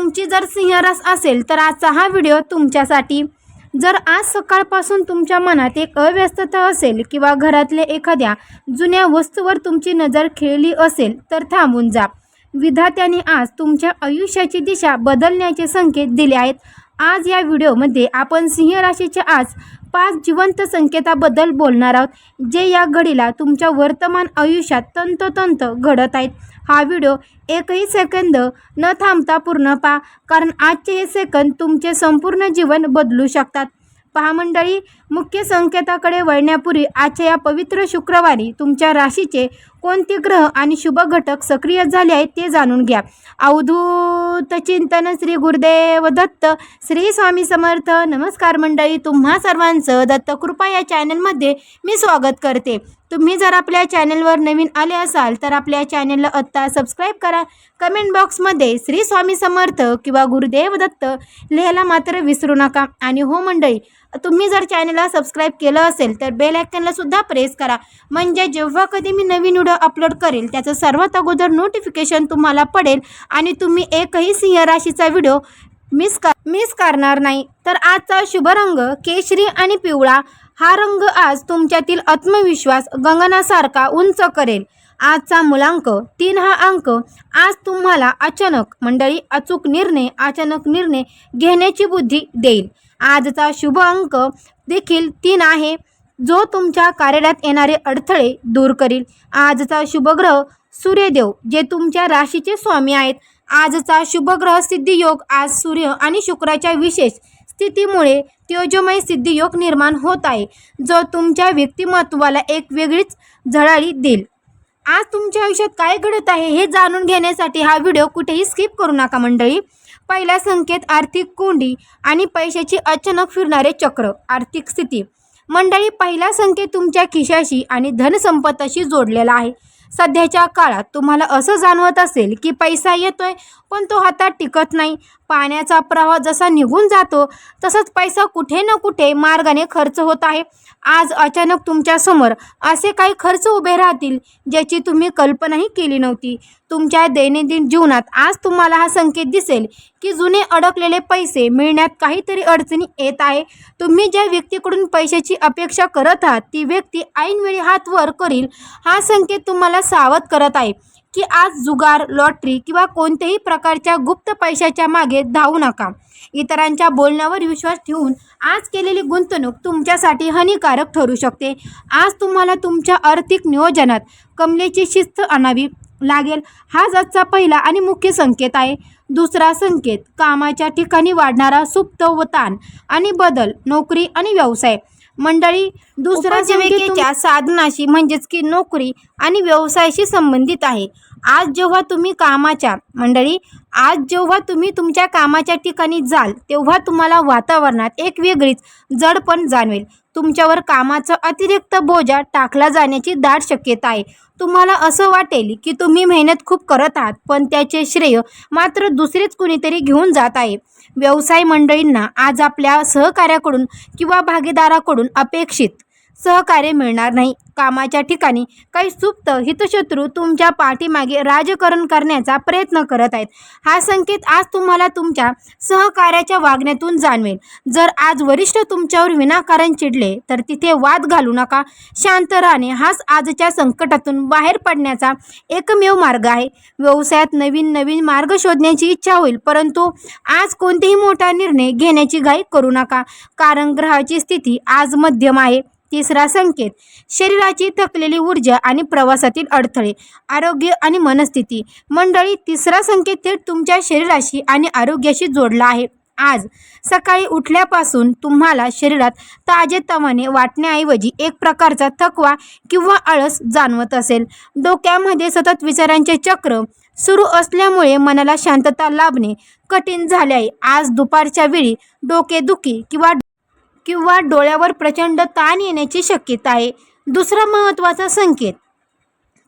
तुमची जर सिंह रास असेल तर आजचा हा व्हिडिओ तुमच्यासाठी। जर आज सकाळपासून तुमच्या मनात एक अव्यस्तता असेल किंवा घरातल्या एखाद्या जुन्या वस्तूवर तुमची नजर खिळली असेल तर थांबून जा। विधात्याने आज तुमच्या आयुष्याची दिशा बदलण्याचे संकेत दिले आहेत। आज या व्हिडिओमध्ये आपण सिंह राशीच्या आज 5 जिवंत संकेताबद्दल बोलणार आहोत, जे या घडीला तुमच्या वर्तमान आयुष्यात तंतोतंत घडत आहेत। हा व्हिडिओ एकही सेकंद न थांबता पूर्ण पहा, कारण आजचे हे सेकंद तुमचे संपूर्ण जीवन बदलू शकतात। पहा मंडळी, मुख्य संकेताकडे वळण्यापूर्वी आजच्या या पवित्र शुक्रवारी तुमच्या राशीचे कोणते ग्रह आणि शुभ घटक सक्रिय झाले आहेत ते जाणून घ्या। अवधूत चिंतन श्री गुरुदेव दत्त, श्री स्वामी समर्थ। नमस्कार मंडळी, तुम्हा सर्वांचं दत्त कृपा या चॅनलमध्ये मी स्वागत करते। तुम्ही जर आपल्या चॅनलवर नवीन आले असाल तर आपल्या चॅनलला आत्ता सबस्क्राईब करा। कमेंट बॉक्समध्ये श्री स्वामी समर्थ किंवा गुरुदेव दत्त लिहायला मात्र विसरू नका। आणि हो मंडळी, तुम्ही जर चॅनलला सबस्क्राईब केलं असेल तर बेल आयकॉनला सुद्धा प्रेस करा, म्हणजे जेव्हा कधी मी नवीन व्हिडिओ अपलोड करेल त्याचं सर्वात अगोदर नोटिफिकेशन तुम्हाला पडेल आणि तुम्ही एकही सिंह राशीचा व्हिडिओ मिस करणार नाही। तर आजचा शुभ रंग केशरी आणि पिवळा हा रंग आज तुमच्यातील आत्मविश्वास गगनासारखा उंच करेल। आजचा मूलांक 3 हा अंक आज तुम्हाला अचानक निर्णय घेण्याची बुद्धी देईल। आजचा शुभ अंक देखील 3 आहे, जो तुमच्या कार्यालयात येणारे अडथळे दूर करील। आजचा शुभ ग्रह सूर्यदेव, जे तुमच्या राशीचे स्वामी आहेत। आजचा शुभ ग्रह सिद्धियोग, आज सूर्य आणि शुक्राच्या विशेष स्थितीमुळे तेजोमय सिद्धियोग निर्माण होत आहे, जो तुमच्या व्यक्तिमत्वाला एक वेगळीच झळाळी देईल। आज तुमच्या आयुष्यात काय घडत आहे हे जाणून घेण्यासाठी हा व्हिडिओ कुठेही स्किप करू नका मंडळी। पहिला संकेत आर्थिक कोंडी आणि पैशाची अचानक फिरणारे चक्र। आर्थिक स्थिती मंडळी, पहिला संकेत तुमच्या खिशाशी आणि धनसंपत्तीशी जोडलेला आहे। सध्याच्या काळात तुम्हाला असं जाणवत असेल की पैसा येतोय पण तो हातात टिकत नाही। पाण्याचा प्रवाह जसा निघून जातो तसंच पैसा कुठे ना कुठे मार्गाने खर्च होत आहे। आज अचानक तुमच्या समोर असे काही खर्च उभे राहतील ज्याची तुम्ही कल्पनाही केली नव्हती। तुमच्या दैनंदिन जीवनात आज तुम्हाला हा संकेत दिसेल की जुने अडकलेले पैसे मिळण्यात काहीतरी अडचणी येत आहे। तुम्ही ज्या व्यक्तीकडून पैशाची अपेक्षा करत आहात ती व्यक्ती ऐनवेळी हात वर करील। हा संकेत तुम्हाला सावध करत आहे की आज जुगार, लॉटरी किंवा कोणत्याही प्रकारच्या गुप्त पैशाच्या मागे धावू नका। इतरांच्या बोलण्यावर विश्वास ठेवून आज केलेली गुंतवणूक तुमच्यासाठी हानिकारक ठरू शकते। आज तुम्हाला तुमच्या आर्थिक नियोजनात कमलेची शिस्त आणावी लागेल। हा आजचा पहिला आणि मुख्य संकेत आहे। दुसरा संकेत कामाच्या ठिकाणी वाढणारा सुप्त ताण आणि बदल, नोकरी आणि व्यवसाय। मंडळी, दुसरा जीविकेच्या साधनाशी म्हणजेच की नोकरी आणि व्यवसायाशी संबंधित आहे। आज जेव्हा तुम्ही तुमच्या कामाच्या ठिकाणी जाल तेव्हा तुम्हाला वातावरणात एक वेगळीच जडपण जाणवेल। तुमच्यावर कामाचा अतिरिक्त बोजा टाकला जाण्याची दाट शक्यता आहे। तुम्हाला असं वाटेल की तुम्ही मेहनत खूप करत आहात पण त्याचे श्रेय मात्र दुसरेच कुणीतरी घेऊन जात आहे। व्यवसाय मंडळींना आज आपल्या सहकार्याकडून किंवा भागीदाराकडून अपेक्षित सहकार्य मिळणार नाही। कामाच्या ठिकाणी काही सुप्त हितशत्रू तुमच्या पाठीमागे राजकारण करण्याचा प्रयत्न करत आहेत। हा संकेत आज तुम्हाला तुमच्या सहकार्याच्या वागण्यातून जाणवेल। जर आज वरिष्ठ तुमच्यावर विनाकारण चिडले तर तिथे वाद घालू नका, शांत राहणे हाच आजच्या संकटातून बाहेर पडण्याचा एकमेव मार्ग आहे। व्यवसायात नवीन मार्ग शोधण्याची इच्छा होईल, परंतु आज कोणतेही मोठा निर्णय घेण्याची घाई करू नका, कारण ग्रहाची स्थिती आज मध्यम आहे। तिसरा संकेत शरीराची थकलेली ऊर्जा आणि प्रवासातील अडथळे, आरोग्य आणि मनस्थिती। मंडळी, तिसरा संकेत थेट तुमच्या शरीराशी आणि आरोग्याशी जोडला आहे। आज सकाळी उठल्यापासून तुम्हाला शरीरात ताजेतवाने वाटण्याऐवजी एक प्रकारचा थकवा किंवा आळस जाणवत असेल। डोक्यामध्ये सतत विचारांचे चक्र सुरू असल्यामुळे मनाला शांतता लाभणे कठीण झाले आहे। आज दुपारच्या वेळी डोकेदुखी किंवा डोळ्यावर प्रचंड ताण येण्याची शक्यता आहे। दुसरा महत्त्वाचा संकेत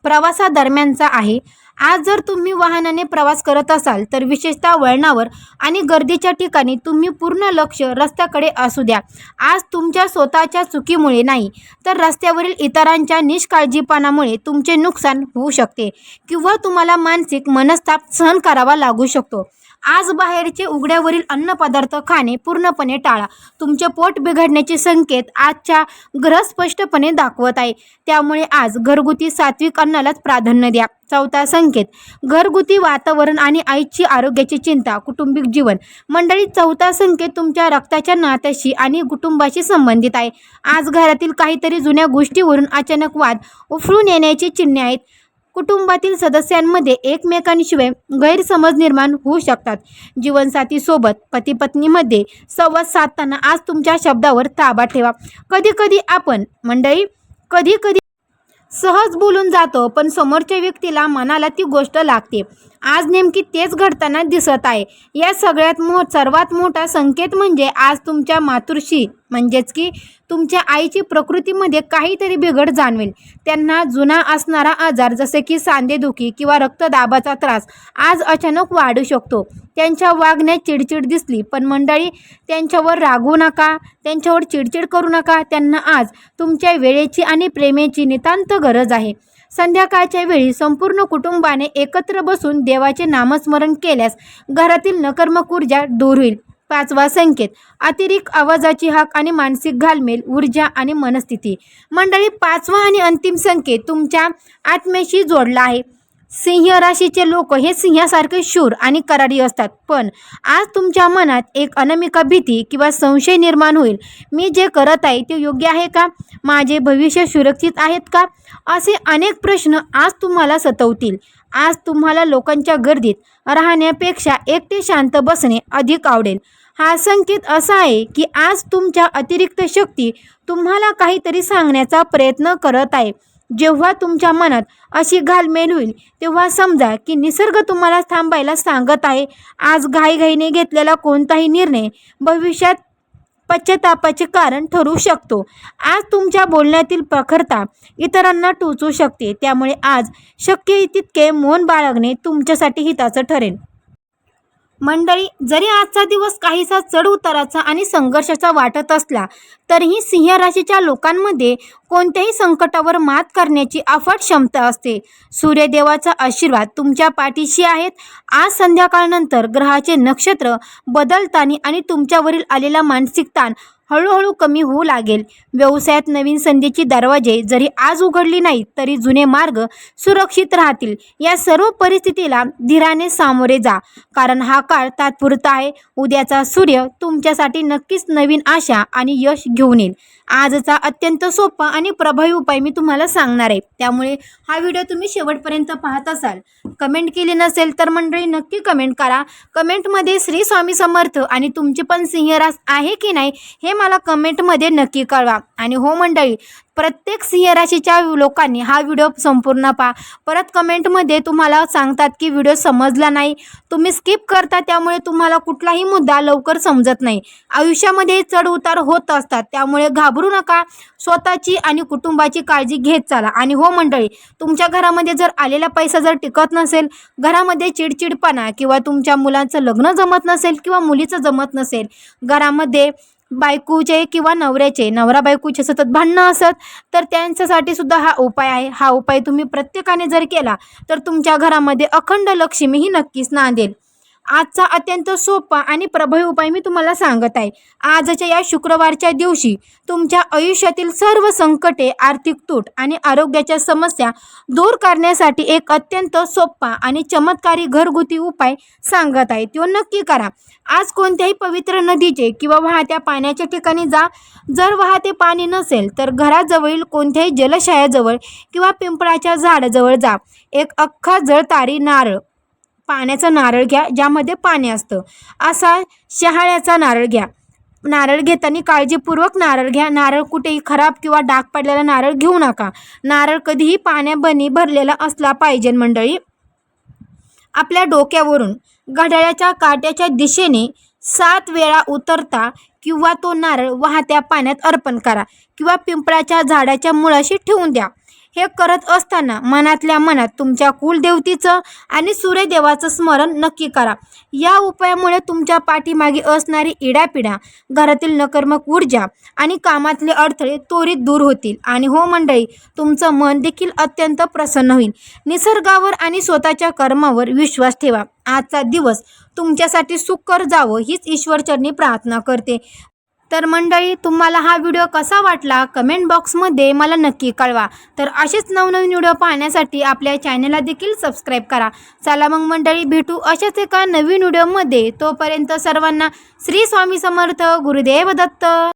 प्रवासादरम्यानचा आहे। आज जर तुम्ही वाहनाने प्रवास करत असाल तर विशेषतः वळणावर आणि गर्दीच्या ठिकाणी तुम्ही पूर्ण लक्ष रस्त्याकडे असू द्या। आज तुमच्या स्वतःच्या चुकीमुळे नाही तर रस्त्यावरील इतरांच्या निष्काळजीपणामुळे तुमचे नुकसान होऊ शकते किंवा तुम्हाला मानसिक मनस्ताप सहन करावा लागू शकतो। आज बाहेरचे उघड्यावरील अन्नपदार्थ खाणे पूर्णपणे टाळा. तुमचे पोट बिघडण्याचे संकेत आजच्या ग्रह स्पष्टपणे दाखवत आहे. त्यामुळे आज घरगुती सात्विक अन्नालाच प्राधान्य द्या. चौथा संकेत, घरगुती वातावरण आणि आईची आरोग्याची चिंता, कौटुंबिक जीवन. मंडळी, चौथा संकेत तुमच्या रक्ताच्या नात्याशी आणि कुटुंबाशी संबंधित आहे. आज घरातील काहीतरी जुन्या गोष्टीवरून अचानक वाद उफळून येण्याची चिन्हे आहेत. कुटुंबातील सदस्यांमध्ये एकमेकांशिवाय गैरसमज निर्माण होऊ शकतात. जीवनसाथी सोबत पती पत्नीमध्ये संवाद साधताना आज तुमच्या शब्दावर ताबा ठेवा. कधी कधी सहज बोलून जातो, पण समोरच्या व्यक्तीला मनाला ती गोष्ट लागते. आज नेमकी तेच घडताना दिसत आहे. या सर्वात मोठा संकेत म्हणजे आज तुमच्या मातृश्री म्हणजेच की तुमच्या आईची प्रकृतीमध्ये काहीतरी बिघड जाणवेल. त्यांना जुना असणारा आजार जसे की सांधेदुखी किंवा रक्तदाबाचा त्रास आज अचानक वाढू शकतो. त्यांच्या वागण्यात चिडचिड दिसली, पण मंडळी, त्यांच्यावर रागवू नका, त्यांच्यावर चिडचिड करू नका. त्यांना आज तुमच्या वेळेची आणि प्रेमाची नितांत गरज आहे. संध्याकाळच्या वेळी संपूर्ण कुटुंबाने एकत्र बसून देवाचे नामस्मरण केल्यास घरातील नकारात्मक ऊर्जा दूर होईल. पाचवा संकेत, अतिरिक्त आवाजाची हाक आणि मानसिक घालमेल, ऊर्जा आणि मनस्थिती. मंडळी, पाचवा आणि अंतिम संकेत तुमच्या आत्म्याशी जोडला आहे. सिंह राशीचे लोक हे सिंहासारखे शूर आणि करारी असतात, पण आज तुमच्या मनात एक अनामिका भीती किंवा संशय निर्माण होईल. मी जे करत आहे ते योग्य आहे का? माझे भविष्य सुरक्षित आहेत का? असे अनेक प्रश्न आज तुम्हाला सतावतील. आज तुम्हाला लोकांच्या गर्दीत राहण्यापेक्षा एकटे शांत बसणे अधिक आवडेल. हा संकेत असा आहे की आज तुमच्या अतिरिक्त शक्ती तुम्हाला काहीतरी सांगण्याचा प्रयत्न करत आहे. जेव्हा तुमच्या मनात अशी घालमेल होईल तेव्हा समजा की निसर्ग तुम्हाला थांबायला सांगत आहे. आज घाईघाईने घेतलेला कोणताही निर्णय भविष्यात पश्चातापाचे कारण ठरू शकतो. आज तुमच्या बोलण्यातील प्रखरता इतरांना टोचू शकते. त्यामुळे आज शक्य तितके मौन बाळगणे तुमच्यासाठी हिताचं ठरेल. मंडळी, जरी आजचा दिवस काहीसा चढउताराचा आणि संघर्षाचा वाटत असला तरीही सिंह राशीच्या लोकांमध्ये कोणत्याही संकटावर मात करण्याची अफाट क्षमता असते. सूर्यदेवाचा आशीर्वाद तुमच्या पाठीशी आहेत. आज संध्याकाळनंतर ग्रहाचे नक्षत्र बदलताना आणि तुमच्यावरील आलेला मानसिक ताण हळूहळू कमी होऊ लागेल. व्यवसायात नवीन संधीची दरवाजे जरी आज उघडली नाहीत तरी जुने मार्ग सुरक्षित राहतील. या सर्व परिस्थितीला धीराने सामोरे जा, कारण हा काळ तात्पुरता आहे. उद्याचा सूर्य तुमच्यासाठी नक्कीच नवीन आशा आणि यश घेऊन येईल. आजचा अत्यंत सोपा आणि प्रभावी उपाय मी तुम्हाला सांगणार आहे, त्यामुळे हा व्हिडिओ तुम्ही शेवटपर्यंत पाहत असाल. कमेंट केली नसेल तर मंडळी नक्की कमेंट करा. कमेंटमध्ये श्री स्वामी समर्थ आणि तुमची पण सिंह रास आहे की नाही हे मला कमेंटमध्ये नक्की कळवा. आणि हो मंडळी, प्रत्येक सिंह राशीच्या लोकांनी हा व्हिडिओ संपूर्ण पहा. परत कमेंटमध्ये तुम्हाला सांगतात की व्हिडिओ समजला नाही, तुम्ही स्किप करता, त्यामुळे तुम्हाला कुठलाही मुद्दा लवकर समजत नाही. आयुष्यामध्ये चढ उतार होत असतात, त्यामुळे घाबरू नका. स्वतःची आणि कुटुंबाची काळजी घेत चला. आणि हो मंडळी, तुमच्या घरामध्ये जर आलेला पैसा जर टिकत नसेल, घरामध्ये चिडचिडपणा किंवा तुमच्या मुलांचं लग्न जमत नसेल किंवा मुलीचं जमत नसेल, घरामध्ये बायकोचे किंवा नवरा बायकोचे सतत भांडणं असत, तर त्यांच्यासाठी सुद्धा हा उपाय आहे. हा उपाय तुम्ही प्रत्येकाने जर केला तर तुमच्या घरामध्ये अखंड लक्ष्मी ही नक्कीच नांदेल. आजचा अत्यंत सोपा आणि प्रभावी उपाय मी तुम्हाला सांगत आहे. आजच्या या शुक्रवारच्या दिवशी तुमच्या आयुष्यातील सर्व संकटे, आर्थिक तूट आणि आरोग्याच्या समस्या दूर करण्यासाठी एक अत्यंत सोपा आणि चमत्कारी घरगुती उपाय सांगत आहे. तो नक्की करा. आज कोणत्याही पवित्र नदीचे किंवा वाहत्या पाण्याच्या ठिकाणी जा. जर वाहते पाणी नसेल तर घराजवळील कोणत्याही जलशयाजवळ किंवा पिंपळाच्या झाडाजवळ जा. एक अख्खा जळतारी नारळ, पाण्याचा नारळ घ्या ज्यामध्ये पाणी असतं. असा शहाळ्याचा नारळ घ्या. नारळ घेताना काळजीपूर्वक नारळ घ्या. नारळ कुठेही खराब किंवा डाग पडलेला नारळ घेऊ नका. नारळ कधीही पाण्याने भरलेला असला पाहिजे. मंडळी, आपल्या डोक्यावरून घड्याळाच्या काट्याच्या दिशेने 7 वेळा उतरता किंवा तो नारळ वाहत्या पाण्यात अर्पण करा किंवा पिंपळाच्या झाडाच्या मुळाशी ठेवून द्या. हे करत असताना मनातल्या मनात तुमच्या कुलदेवतेचं आणि सूर्यदेवाचं स्मरण नक्की करा. या उपायामुळे तुमच्या पाठीमागे असणारी इडापिडा, घरातील नकारात्मक ऊर्जा आणि कामातले अडथळे त्वरित दूर होतील. आणि हो मंडळी, तुमचं मन देखील अत्यंत प्रसन्न होईल. निसर्गावर आणि स्वतःच्या कर्मावर विश्वास ठेवा. आजचा दिवस तुमच्यासाठी सुखकर जावं हीच ईश्वरचरणी प्रार्थना करते. तर मंडळी, तुम्हाला हा व्हिडिओ कसा वाटला कमेंट बॉक्समध्ये मला नक्की कळवा. तर असेच नवनवीन व्हिडिओ पाहण्यासाठी आपल्या चॅनलला देखील सबस्क्राईब करा. चला मग मंडळी, भेटू अशाच एका नवीन व्हिडिओमध्ये. तोपर्यंत सर्वांना श्री स्वामी समर्थ, गुरुदेव दत्त.